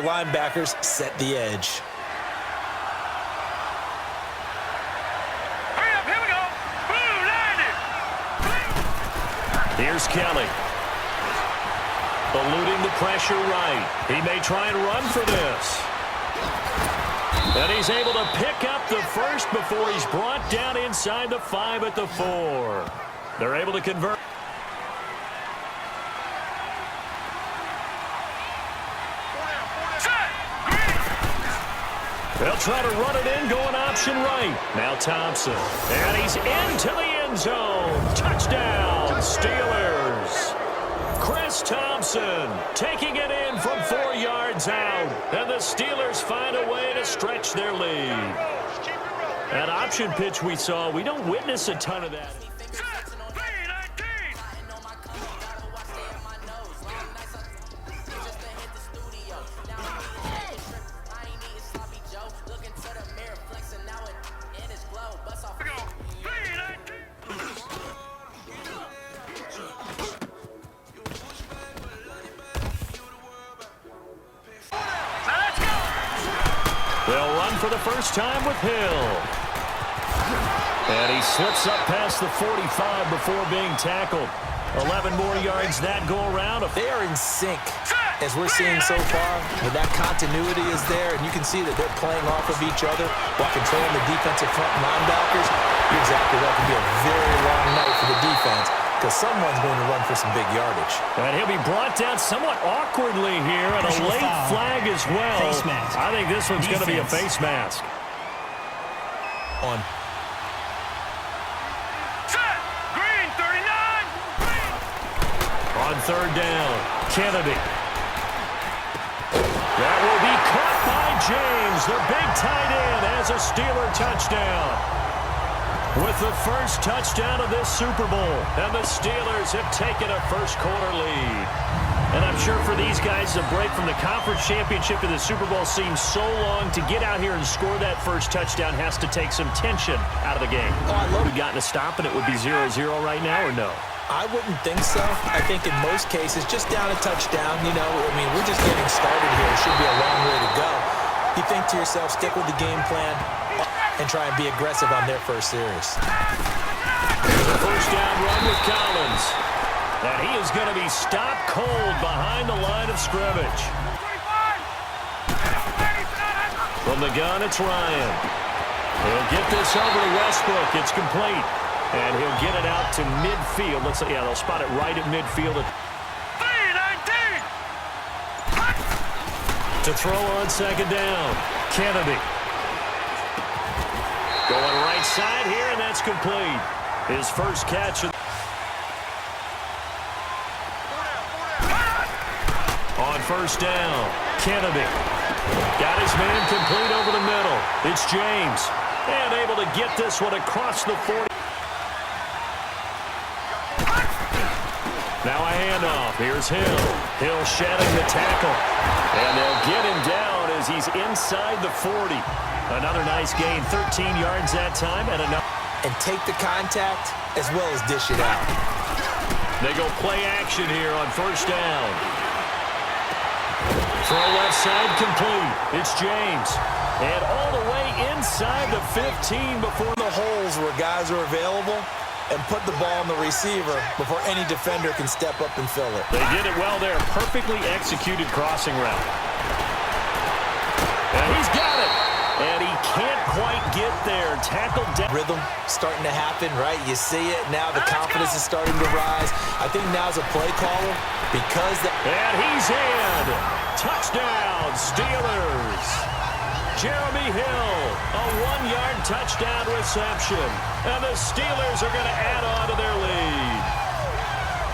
Linebackers set the edge. Hurry up, here we go. Boom, landed. Here's Kelly. Eluding the pressure right. He may try and run for this. And he's able to pick up the first before he's brought down inside the 5 at the 4. They're able to convert. They'll try to run it in, going option right. Now Thompson. And he's into the end zone. Touchdown, Steelers. Chris Thompson taking it in from 4 yards out. And the Steelers find a way to stretch their lead. That option pitch we saw, we don't witness a ton of that. They'll run for the first time with Hill. And he slips up past the 45 before being tackled. 11 more yards that go around. They are in sync, as we're seeing so far. But that continuity is there, and you can see that they're playing off of each other while controlling the defensive front linebackers. You're exactly right. It can be a very long night for the defense, because someone's going to run for some big yardage. And he'll be brought down somewhat awkwardly here, and a late flag as well. I think this one's going to be a face mask. On. Set. Green, 39. On third down, Kennedy. That will be caught by James. The big tight end has a Steeler touchdown. With the first touchdown of this Super Bowl, and the Steelers have taken a first-quarter lead. And I'm sure for these guys, the break from the conference championship to the Super Bowl seems so long. To get out here and score that first touchdown has to take some tension out of the game. Oh, I love it. We've gotten a stop, and it would be 0-0 right now, or no? I wouldn't think so. I think in most cases, just down a touchdown, you know, I mean, we're just getting started here. It should be a long way to go. You think to yourself, stick with the game plan and try and be aggressive on their first series. There's a first down run with Collins. And he is going to be stopped cold behind the line of scrimmage. From the gun, it's Ryan. He'll get this over to Westbrook. It's complete. And he'll get it out to midfield. Looks like, yeah, they'll spot it right at midfield. To throw on second down, Kennedy. Going right side here, and that's complete. His first catch. On first down, Kennedy. Got his man complete over the middle. It's James. And able to get this one across the 40. Now a handoff. Here's Hill. Hill shedding the tackle. And they'll get him down as he's inside the 40. Another nice gain, 13 yards that time. And take the contact as well as dish it out. They go play action here on first down. Throw left side complete. It's James. And all the way inside the 15 before the holes where guys are available and put the ball on the receiver before any defender can step up and fill it. They did it well there. Perfectly executed crossing route. And he's got it. And he can't quite get there. Tackled down. Rhythm starting to happen, right? You see it. Now the confidence is starting to rise. I think now's a play caller because... And he's in. Touchdown, Steelers. Jeremy Hill, a 1-yard touchdown reception. And the Steelers are going to add on to their lead.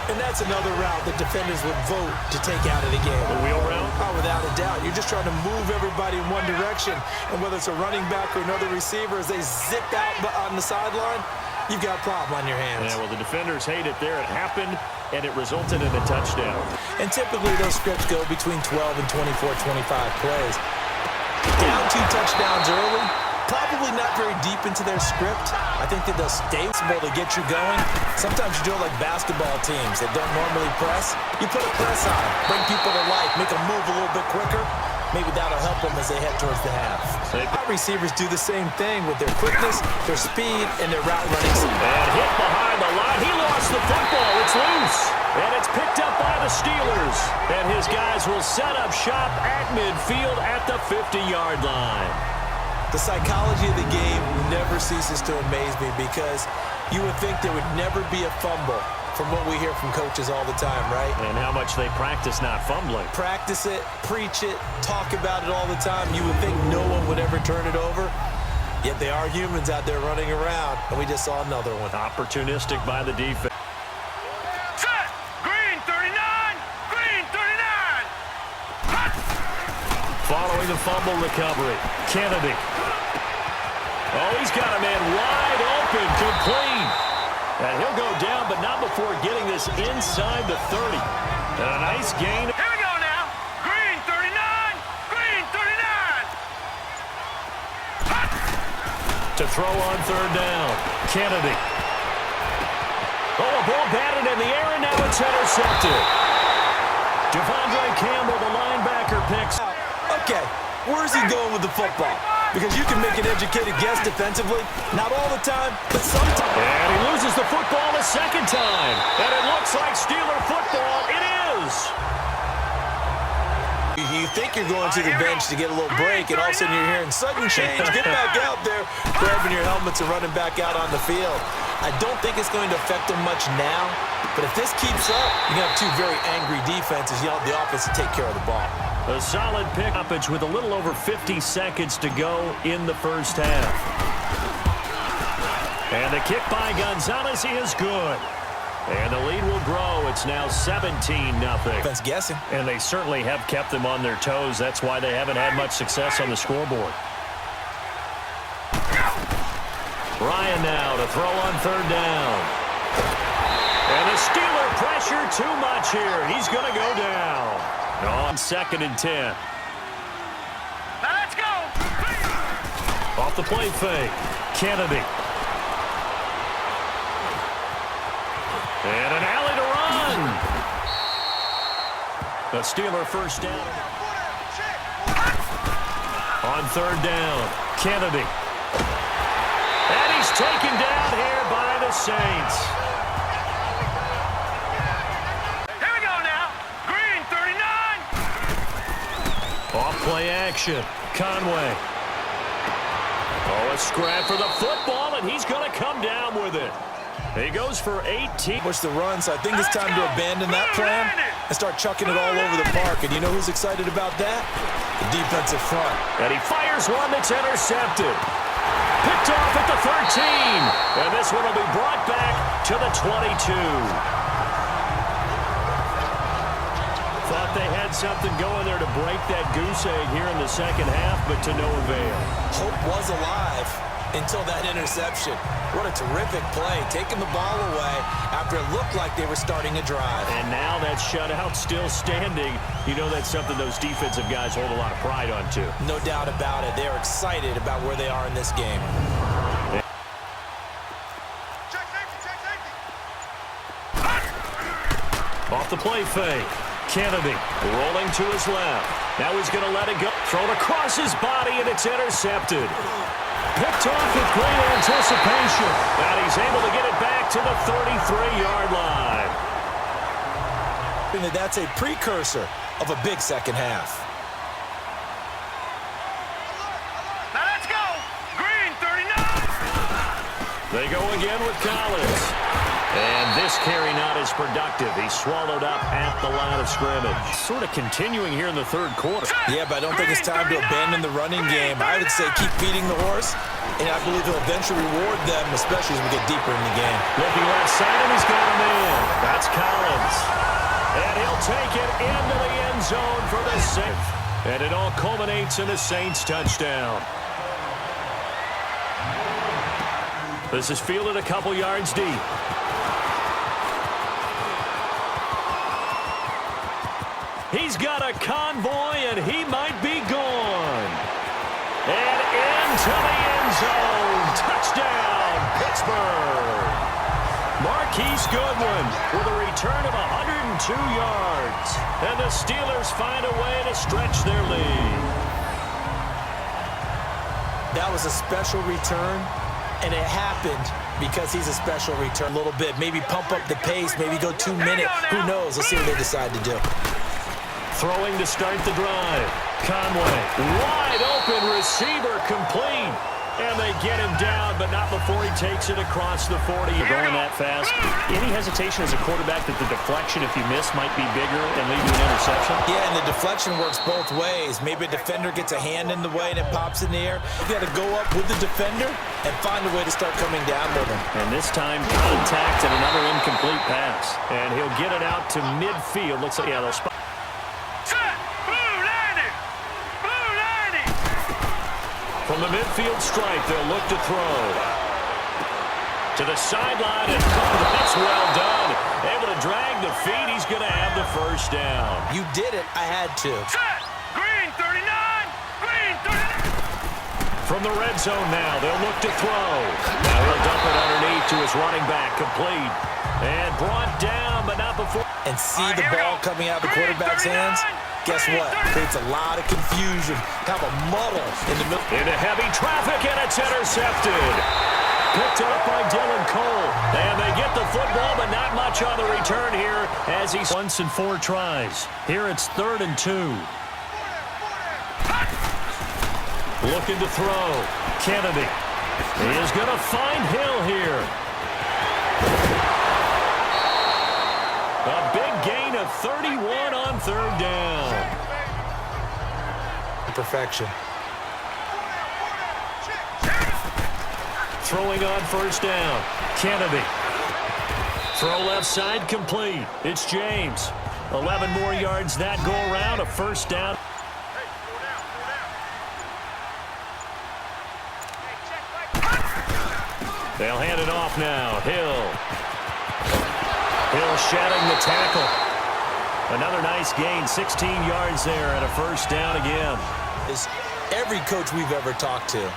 And that's another route that defenders would vote to take out of the game. The wheel route? Oh, without a doubt. You're just trying to move everybody in one direction. And whether it's a running back or another receiver, as they zip out on the sideline, you've got a problem on your hands. Yeah, well, the defenders hate it there. It happened, and it resulted in a touchdown. And typically those scripts go between 12 and 24, 25 plays. Down 2 touchdowns early, probably not very deep into their script. I think that they'll stay able to get you going. Sometimes you do it like basketball teams that don't normally press. You put a press on, bring people to life, make them move a little bit quicker. Maybe that'll help them as they head towards the half. Our receivers do the same thing with their quickness, their speed, and their route running. And hit behind the line. He lost the football. It's loose. And it's picked up by the Steelers. And his guys will set up shop at midfield at the 50-yard line. The psychology of the game never ceases to amaze me because you would think there would never be a fumble from what we hear from coaches all the time, right? And how much they practice not fumbling. Practice it, preach it, talk about it all the time. You would think no one would ever turn it over. Yet they are humans out there running around, and we just saw another one. Opportunistic by the defense. Set. Green 39. Green 39. Hot. Following the fumble recovery, Kennedy. Oh, he's got a man wide open, complete. And he'll go down, but not before getting this inside the 30. And a nice gain. Here we go now. Green 39. Green 39. Hot. To throw on third down, Kennedy. Oh, a ball batted in the air, and now it's intercepted. Devondre Campbell, the linebacker, picks. Okay, where's he going with the football? Because you can make an educated guess defensively. Not all the time, but sometimes. And he loses the football a second time. And it looks like Steeler football. It is. You think you're going to the bench to get a little break, and all of a sudden you're hearing sudden change. Get back out there, grabbing your helmets and running back out on the field. I don't think it's going to affect them much now, but if this keeps up, you're going to have two very angry defenses yelling at the offense to take care of the ball. A solid pick-up with a little over 50 seconds to go in the first half. And the kick by Gonzalez is good. And the lead will grow. It's now 17-0. Defense guessing. And they certainly have kept them on their toes. That's why they haven't had much success on the scoreboard. Ryan now to throw on third down. And the Steeler pressure too much here. He's going to go down. On 2nd and 10. Now let's go. Off the play fake. Kennedy. And an alley to run. The Steeler first down. On third down, Kennedy. And he's taken down here by the Saints. Here we go now. Green 39. Off play action, Conway. Oh, a scrap for the football, and he's going to come down with it. He goes for 18. Push the run, so I think it's time to abandon that plan and start chucking it all over the park. And you know who's excited about that? The defensive front. And he fires one that's intercepted. Picked off at the 13. And this one will be brought back to the 22. Thought they had something going there to break that goose egg here in the second half, but to no avail. Hope was alive until that interception. What a terrific play, taking the ball away after it looked like they were starting a drive. And now that shutout still standing. You know that's something those defensive guys hold a lot of pride on, too. No doubt about it. They're excited about where they are in this game. Check safety, check safety. Off the play fake. Kennedy rolling to his left. Now he's going to let it go. Thrown across his body, and it's intercepted. Picked off with great anticipation. And he's able to get it back to the 33-yard line. I think that's a precursor of a big second half. Now let's go. Green 39. They go again with Collins. And this carry not as productive. He's swallowed up at the line of scrimmage. Sort of continuing here in the third quarter. Yeah, but I don't think it's time to abandon the running game. I would say keep feeding the horse, and I believe he'll eventually reward them, especially as we get deeper in the game. Looking left side, and he's got him in. That's Collins. And he'll take it into the end zone for the sixth. And it all culminates in a Saints touchdown. This is fielded a couple yards deep. He's got a convoy, and he might be gone. And into the end zone. Touchdown, Pittsburgh. Marquise Goodwin with a return of 100. 102 yards. And the Steelers find a way to stretch their lead. That was a special return, and it happened because he's a special return a little bit. Maybe pump up the pace, maybe go 2 minutes. Who knows? Let's see what they decide to do. Throwing to start the drive. Conway, wide open receiver, complete. And they get him down, but not before he takes it across the 40. You're going that fast. Any hesitation as a quarterback that the deflection, if you miss, might be bigger and lead to an interception? Yeah, and the deflection works both ways. Maybe a defender gets a hand in the way and it pops in the air. You got to go up with the defender and find a way to start coming down with him. And this time, contact and another incomplete pass. And he'll get it out to midfield. Looks like, yeah, they'll spot. From the midfield stripe, they'll look to throw. To the sideline, and that's well done. Able to drag the feet. He's going to have the first down. You did it. I had to. Green 39. Green 39. From the red zone now, they'll look to throw. Now he'll dump it underneath to his running back, complete. And brought down, but not before. And see the ball coming out of the quarterback's hands? Guess what? Creates a lot of confusion. Kind of a muddle in the middle. Into heavy traffic, and it's intercepted. Picked up by Dylan Cole. And they get the football, but not much on the return here as he's once in 4 tries. Here it's 3rd and 2. Looking to throw. Kennedy is going to find Hill here. A big gain of 31 on 3rd down. Perfection. Throwing on 1st down. Kennedy. Throw left side complete. It's James. 11 more yards that go around. A 1st down. They'll hand it off now. Hill shedding the tackle. Another nice gain, 16 yards there, and a 1st down again. Every coach we've ever talked to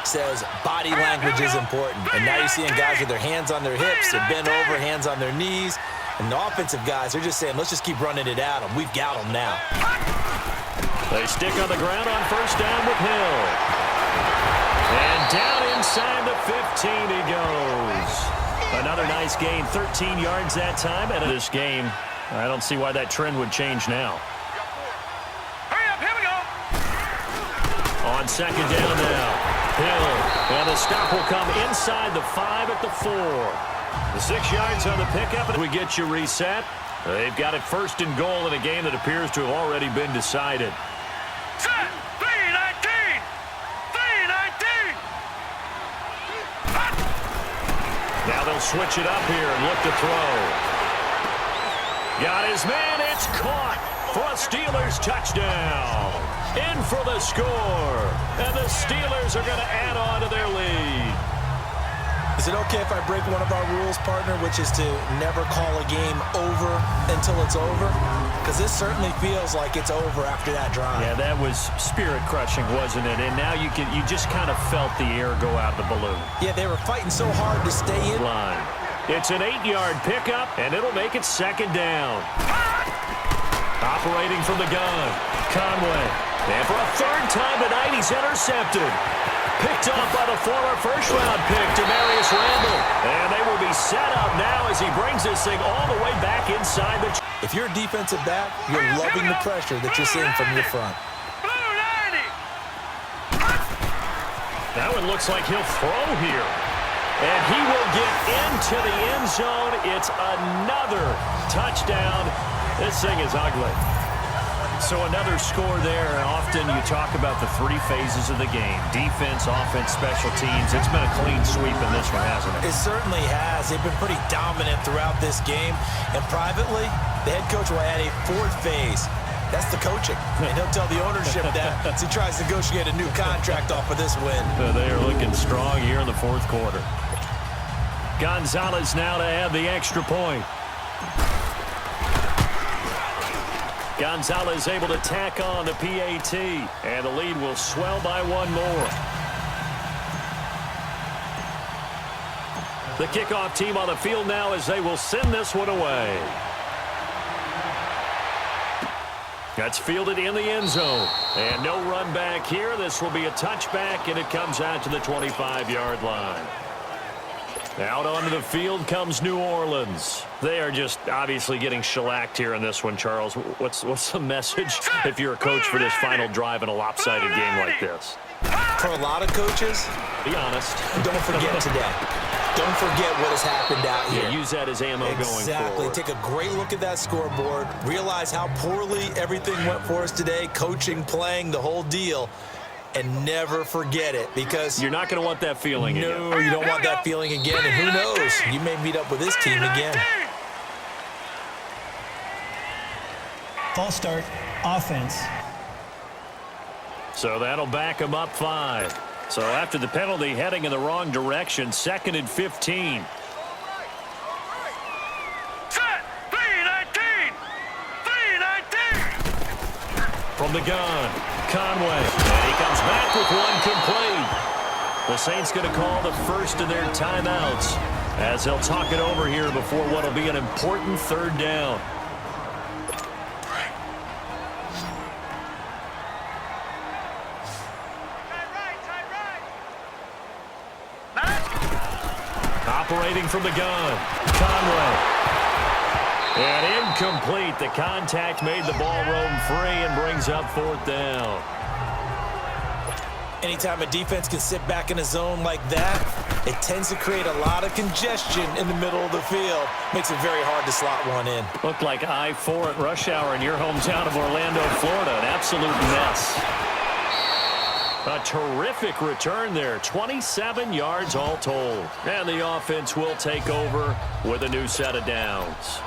says body language is important. And now you're seeing guys with their hands on their hips, they're bent over, hands on their knees. And the offensive guys, they're just saying, let's just keep running it at them. We've got them now. They stick on the ground on 1st down with Hill. And down inside the 15 he goes. Another nice gain, 13 yards that time. And in this game, I don't see why that trend would change now. Hurry up, here we go. On 2nd down now, Hill. And the stop will come inside the 5 at the 4. The 6 yards on the pickup, and we get you reset. They've got it 1st and goal in a game that appears to have already been decided. Set. 3-19. 3-19. Now they'll switch it up here and look to throw. Got his man. It's caught for a Steelers touchdown. In for the score. And the Steelers are going to add on to their lead. Is it okay if I break one of our rules, partner, which is to never call a game over until it's over? Because this certainly feels like it's over after that drive. Yeah, that was spirit-crushing, wasn't it? And now you just kind of felt the air go out the balloon. Yeah, they were fighting so hard to stay in line. It's an 8-yard pickup, and it'll make it 2nd down. Operating from the gun, Conway. And for a 3rd time tonight, he's intercepted. Picked off by the former 1st-round pick, Demarius Randall. And they will be set up now as he brings this thing all the way back inside the... If you're a defensive back, you're loving the pressure that you're seeing from your front. That one looks like he'll throw here. And he will get into the end zone. It's another touchdown. This thing is ugly. So another score there. Often you talk about the 3 phases of the game. Defense, offense, special teams. It's been a clean sweep in this one, hasn't it? It certainly has. They've been pretty dominant throughout this game. And privately, the head coach will add a 4th phase. That's the coaching. And he'll tell the ownership that as he tries to negotiate a new contract off of this win. They are looking strong here in the 4th quarter. Gonzalez now to add the extra point. Gonzalez able to tack on the PAT, and the lead will swell by 1 more. The kickoff team on the field now as they will send this one away. That's fielded in the end zone. And no run back here. This will be a touchback, and it comes out to the 25-yard line. Out onto the field comes New Orleans. They are just obviously getting shellacked here in this one, Charles. What's the message if you're a coach for this final drive in a lopsided game like this? For a lot of coaches, be honest. Don't forget today. Don't forget what has happened out here. Yeah, use that as ammo going forward. Exactly. Take a great look at that scoreboard. Realize how poorly everything went for us today. Coaching, playing, the whole deal. And never forget it, because you're not going to want that feeling again. No, you don't want that feeling again. And who knows? You may meet up with this team again. False start, offense. So that'll back them up 5. So after the penalty, heading in the wrong direction, 2nd and 15. Set. 3-19. 3-19. From the gun, Conway. And he comes back with one complete. The Saints going to call the first of their timeouts as they'll talk it over here before what will be an important 3rd down. Operating from the gun, Conway. And incomplete. The contact made the ball roam free and brings up 4th down. Anytime a defense can sit back in a zone like that, it tends to create a lot of congestion in the middle of the field. Makes it very hard to slot one in. Looked like I-4 at rush hour in your hometown of Orlando, Florida. An absolute mess. A terrific return there. 27 yards all told. And the offense will take over with a new set of downs.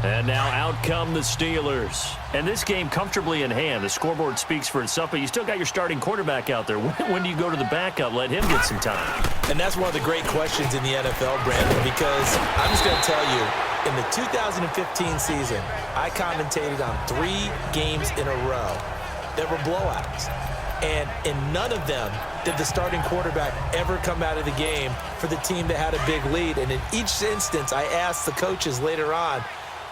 And now out come the Steelers. And this game comfortably in hand. The scoreboard speaks for itself, but you still got your starting quarterback out there. When do you go to the backup? Let him get some time. And that's one of the great questions in the NFL, Brandon, because I'm just going to tell you, in the 2015 season, I commentated on 3 games in a row that were blowouts. And in none of them did the starting quarterback ever come out of the game for the team that had a big lead. And in each instance, I asked the coaches later on,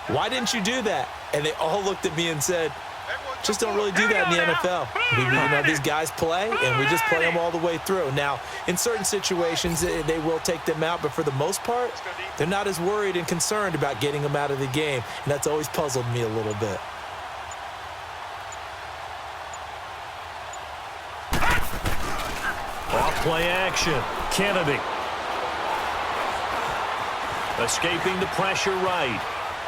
why didn't you do that? And they all looked at me and said, just don't really do that in the NFL. These guys play, and we just play them all the way through. Now, in certain situations, they will take them out, but for the most part, they're not as worried and concerned about getting them out of the game, and that's always puzzled me a little bit. Off-play action. Kennedy. Escaping the pressure right.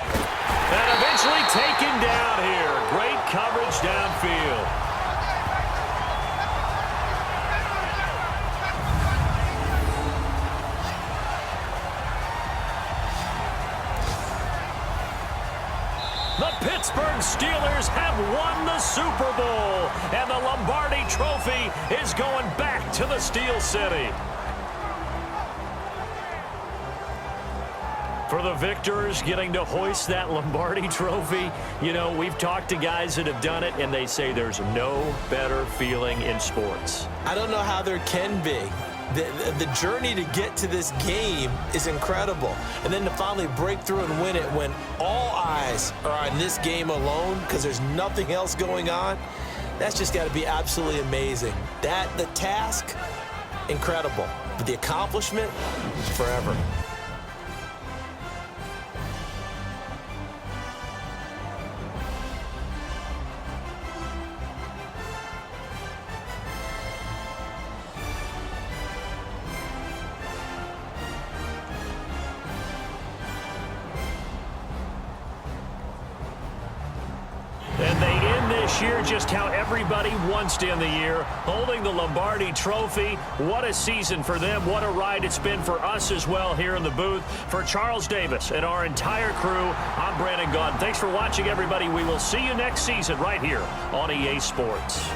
And eventually taken down here. Great coverage downfield. The Pittsburgh Steelers have won the Super Bowl, and the Lombardi Trophy is going back to the Steel City. For the victors getting to hoist that Lombardi Trophy, we've talked to guys that have done it, and they say there's no better feeling in sports. I don't know how there can be. The journey to get to this game is incredible. And then to finally break through and win it when all eyes are on this game alone because there's nothing else going on, that's just got to be absolutely amazing. The task, incredible. But the accomplishment, forever. Year just how everybody wants to end the year, holding the Lombardi Trophy. What a season for them. What a ride it's been for us as well here in the booth. For Charles Davis and our entire crew, I'm Brandon Gaudin. Thanks for watching, everybody. We will see you next season right here on EA Sports.